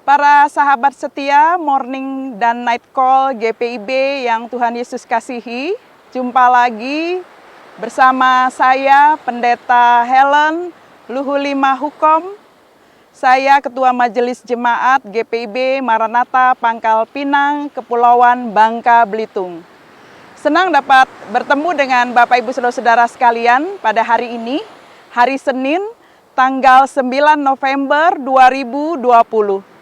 Para sahabat setia Morning dan Night Call GPIB yang Tuhan Yesus kasihi, jumpa lagi bersama saya Pendeta Helen Luhulima Hukom. Saya Ketua Majelis Jemaat GPIB Maranatha Pangkal Pinang, Kepulauan Bangka Belitung. Senang dapat bertemu dengan Bapak Ibu Saudara-saudara sekalian pada hari ini, hari Senin, tanggal 9 November 2020.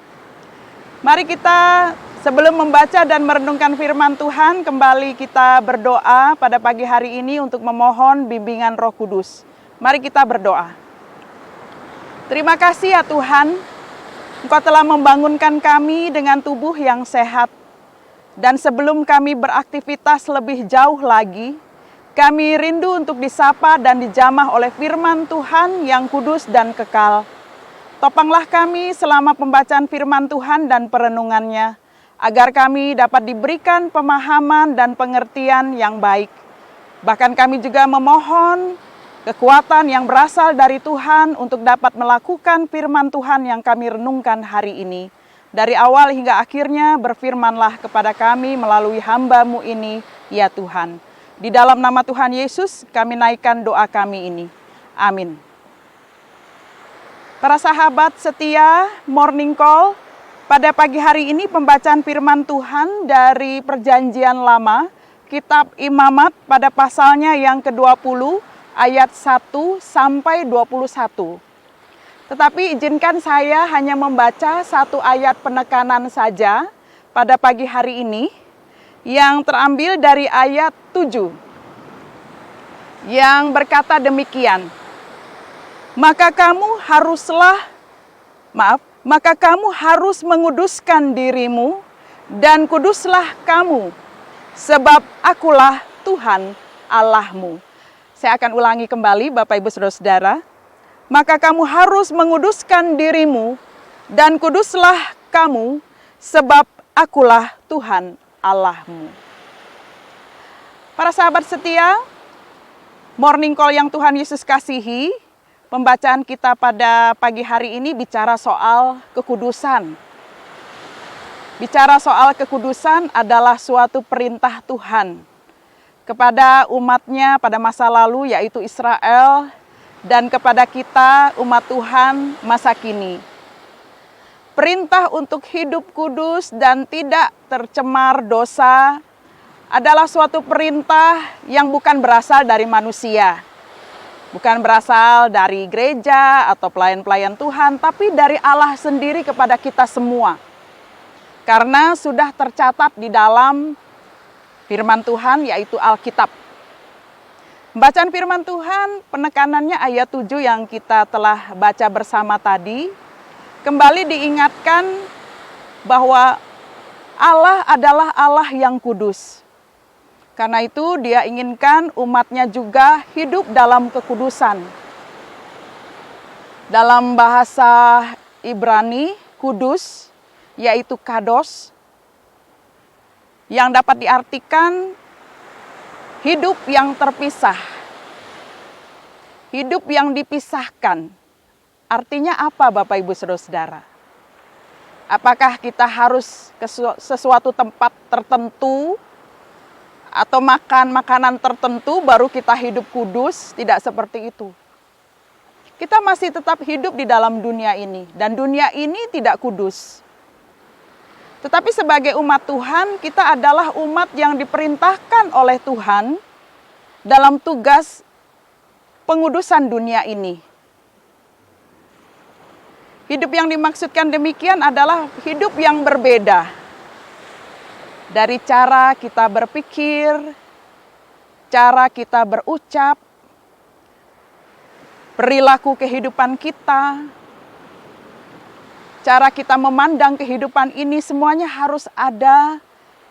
Mari kita sebelum membaca dan merenungkan firman Tuhan, kembali kita berdoa pada pagi hari ini untuk memohon bimbingan Roh Kudus. Mari kita berdoa. Terima kasih ya Tuhan, Engkau telah membangunkan kami dengan tubuh yang sehat. Dan sebelum kami beraktivitas lebih jauh lagi, kami rindu untuk disapa dan dijamah oleh firman Tuhan yang kudus dan kekal. Topanglah kami selama pembacaan firman Tuhan dan perenungannya, agar kami dapat diberikan pemahaman dan pengertian yang baik. Bahkan kami juga memohon kekuatan yang berasal dari Tuhan untuk dapat melakukan firman Tuhan yang kami renungkan hari ini. Dari awal hingga akhirnya berfirmanlah kepada kami melalui hamba-Mu ini, ya Tuhan. Di dalam nama Tuhan Yesus kami naikkan doa kami ini. Amin. Para sahabat setia Morning Call, pada pagi hari ini pembacaan firman Tuhan dari Perjanjian Lama, Kitab Imamat pada pasalnya yang ke-20 ayat 1 sampai 21. Tetapi izinkan saya hanya membaca satu ayat penekanan saja pada pagi hari ini yang terambil dari ayat 7 yang berkata demikian. Maka kamu harus menguduskan dirimu dan kuduslah kamu, sebab akulah Tuhan Allahmu. Saya akan ulangi kembali Bapak Ibu Saudara-saudara. Maka kamu harus menguduskan dirimu dan kuduslah kamu, sebab akulah Tuhan Allahmu. Para sahabat setia, Morning Call yang Tuhan Yesus kasihi, pembacaan kita pada pagi hari ini bicara soal kekudusan. Bicara soal kekudusan adalah suatu perintah Tuhan kepada umatnya pada masa lalu, yaitu Israel, dan kepada kita umat Tuhan masa kini. Perintah untuk hidup kudus dan tidak tercemar dosa adalah suatu perintah yang bukan berasal dari manusia. Bukan berasal dari gereja atau pelayan-pelayan Tuhan, tapi dari Allah sendiri kepada kita semua. Karena sudah tercatat di dalam firman Tuhan, yaitu Alkitab. Bacaan firman Tuhan, penekanannya ayat 7 yang kita telah baca bersama tadi, kembali diingatkan bahwa Allah adalah Allah yang kudus. Karena itu Dia inginkan umatnya juga hidup dalam kekudusan. Dalam bahasa Ibrani, kudus, yaitu kados, yang dapat diartikan hidup yang terpisah. Hidup yang dipisahkan. Artinya apa Bapak Ibu Saudara-saudara? Apakah kita harus ke sesuatu tempat tertentu atau makan makanan tertentu baru kita hidup kudus? Tidak seperti itu. Kita masih tetap hidup di dalam dunia ini, dan dunia ini tidak kudus. Tetapi sebagai umat Tuhan, kita adalah umat yang diperintahkan oleh Tuhan dalam tugas pengudusan dunia ini. Hidup yang dimaksudkan demikian adalah hidup yang berbeda. Dari cara kita berpikir, cara kita berucap, perilaku kehidupan kita, cara kita memandang kehidupan ini, semuanya harus ada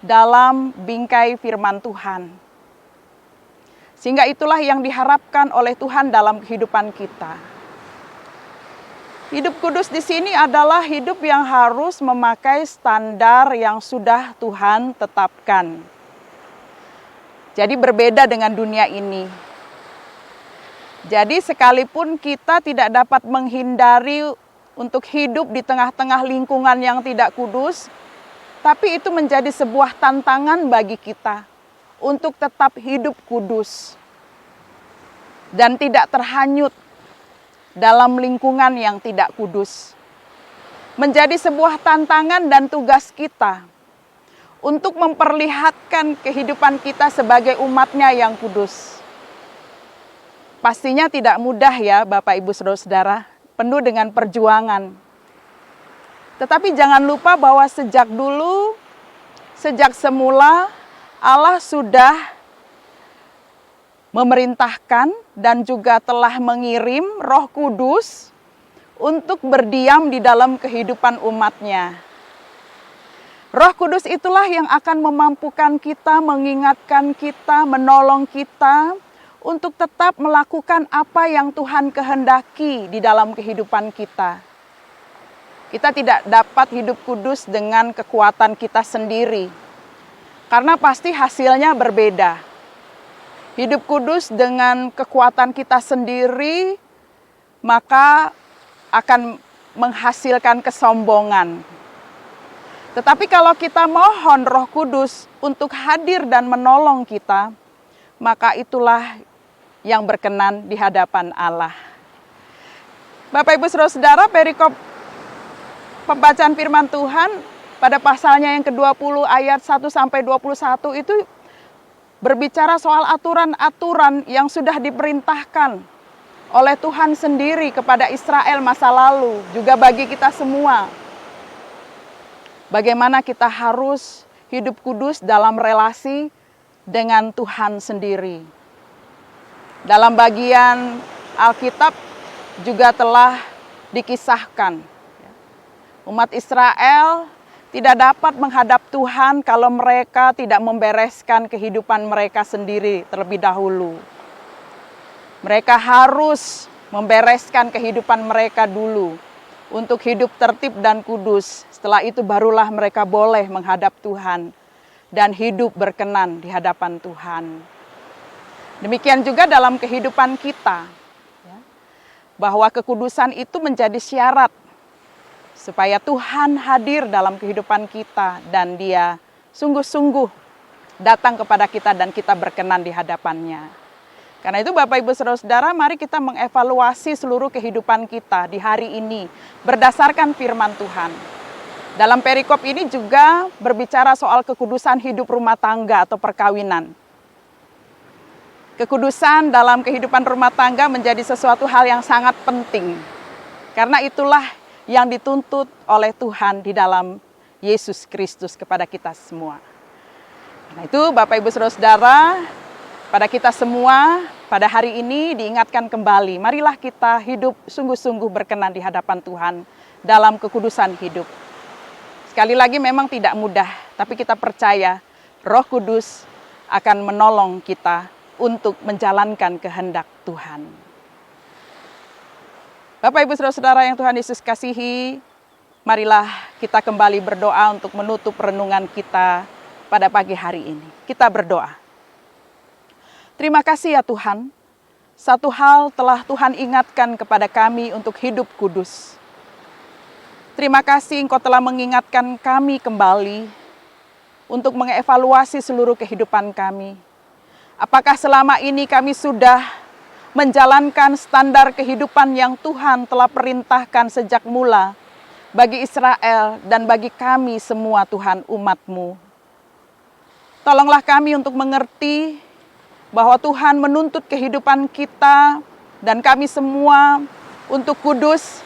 dalam bingkai firman Tuhan. Sehingga itulah yang diharapkan oleh Tuhan dalam kehidupan kita. Hidup kudus di sini adalah hidup yang harus memakai standar yang sudah Tuhan tetapkan. Jadi berbeda dengan dunia ini. Jadi sekalipun kita tidak dapat menghindari untuk hidup di tengah-tengah lingkungan yang tidak kudus, tapi itu menjadi sebuah tantangan bagi kita untuk tetap hidup kudus dan tidak terhanyut dalam lingkungan yang tidak kudus. Menjadi sebuah tantangan dan tugas kita untuk memperlihatkan kehidupan kita sebagai umatnya yang kudus. Pastinya tidak mudah ya Bapak Ibu Saudara-saudara, penuh dengan perjuangan. Tetapi jangan lupa bahwa sejak dulu, sejak semula Allah sudah memerintahkan dan juga telah mengirim Roh Kudus untuk berdiam di dalam kehidupan umatnya. Roh Kudus itulah yang akan memampukan kita, mengingatkan kita, menolong kita untuk tetap melakukan apa yang Tuhan kehendaki di dalam kehidupan kita. Kita tidak dapat hidup kudus dengan kekuatan kita sendiri, karena pasti hasilnya berbeda. Hidup kudus dengan kekuatan kita sendiri, maka akan menghasilkan kesombongan. Tetapi kalau kita mohon Roh Kudus untuk hadir dan menolong kita, maka itulah yang berkenan di hadapan Allah. Bapak Ibu Saudara-saudara, perikop pembacaan firman Tuhan pada pasalnya yang ke-20 ayat 1 sampai 21 itu berbicara soal aturan-aturan yang sudah diperintahkan oleh Tuhan sendiri kepada Israel masa lalu, juga bagi kita semua. Bagaimana kita harus hidup kudus dalam relasi dengan Tuhan sendiri. Dalam bagian Alkitab juga telah dikisahkan umat Israel tidak dapat menghadap Tuhan kalau mereka tidak membereskan kehidupan mereka sendiri terlebih dahulu. Mereka harus membereskan kehidupan mereka dulu untuk hidup tertib dan kudus. Setelah itu barulah mereka boleh menghadap Tuhan dan hidup berkenan di hadapan Tuhan. Demikian juga dalam kehidupan kita, bahwa kekudusan itu menjadi syarat supaya Tuhan hadir dalam kehidupan kita dan Dia sungguh-sungguh datang kepada kita dan kita berkenan di hadapannya. Karena itu Bapak Ibu Saudara-saudara, mari kita mengevaluasi seluruh kehidupan kita di hari ini berdasarkan firman Tuhan. Dalam perikop ini juga berbicara soal kekudusan hidup rumah tangga atau perkawinan. Kekudusan dalam kehidupan rumah tangga menjadi sesuatu hal yang sangat penting. Karena itulah yang dituntut oleh Tuhan di dalam Yesus Kristus kepada kita semua. Nah itu Bapak Ibu Saudara-saudara, pada kita semua pada hari ini diingatkan kembali, marilah kita hidup sungguh-sungguh berkenan di hadapan Tuhan dalam kekudusan hidup. Sekali lagi memang tidak mudah, tapi kita percaya Roh Kudus akan menolong kita untuk menjalankan kehendak Tuhan. Bapak Ibu Saudara-saudara yang Tuhan Yesus kasihi, marilah kita kembali berdoa untuk menutup renungan kita pada pagi hari ini. Kita berdoa. Terima kasih ya Tuhan, satu hal telah Tuhan ingatkan kepada kami untuk hidup kudus. Terima kasih Engkau telah mengingatkan kami kembali untuk mengevaluasi seluruh kehidupan kami. Apakah selama ini kami sudah menjalankan standar kehidupan yang Tuhan telah perintahkan sejak mula bagi Israel dan bagi kami semua Tuhan umat-Mu. Tolonglah kami untuk mengerti bahwa Tuhan menuntut kehidupan kita dan kami semua untuk kudus,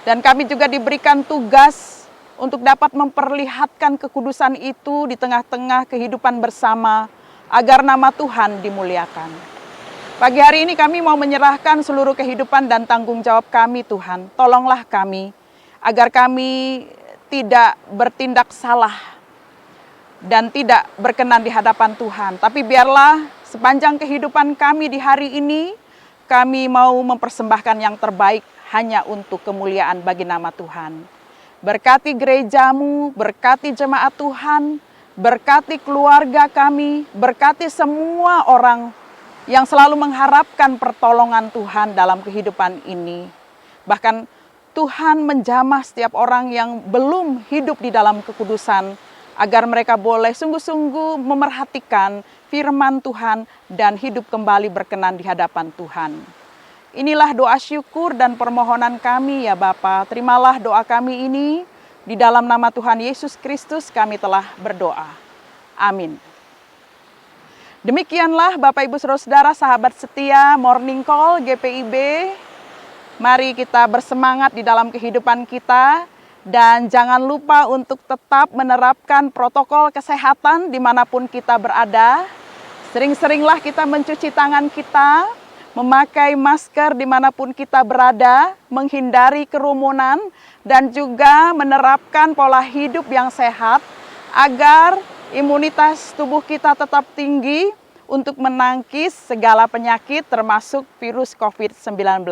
dan kami juga diberikan tugas untuk dapat memperlihatkan kekudusan itu di tengah-tengah kehidupan bersama agar nama Tuhan dimuliakan. Pagi hari ini kami mau menyerahkan seluruh kehidupan dan tanggung jawab kami Tuhan. Tolonglah kami agar kami tidak bertindak salah dan tidak berkenan di hadapan Tuhan. Tapi biarlah sepanjang kehidupan kami di hari ini, kami mau mempersembahkan yang terbaik hanya untuk kemuliaan bagi nama Tuhan. Berkati gereja-Mu, berkati jemaat Tuhan, berkati keluarga kami, berkati semua orang yang selalu mengharapkan pertolongan Tuhan dalam kehidupan ini. Bahkan Tuhan menjamah setiap orang yang belum hidup di dalam kekudusan, agar mereka boleh sungguh-sungguh memerhatikan firman Tuhan dan hidup kembali berkenan di hadapan Tuhan. Inilah doa syukur dan permohonan kami ya Bapa. Terimalah doa kami ini, di dalam nama Tuhan Yesus Kristus kami telah berdoa. Amin. Demikianlah Bapak Ibu Saudara sahabat setia Morning Call GPIB. Mari kita bersemangat di dalam kehidupan kita dan jangan lupa untuk tetap menerapkan protokol kesehatan dimanapun kita berada. Sering-seringlah kita mencuci tangan kita, memakai masker dimanapun kita berada, menghindari kerumunan, dan juga menerapkan pola hidup yang sehat agar imunitas tubuh kita tetap tinggi untuk menangkis segala penyakit termasuk virus COVID-19.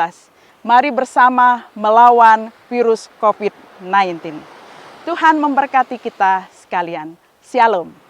Mari bersama melawan virus COVID-19. Tuhan memberkati kita sekalian. Shalom.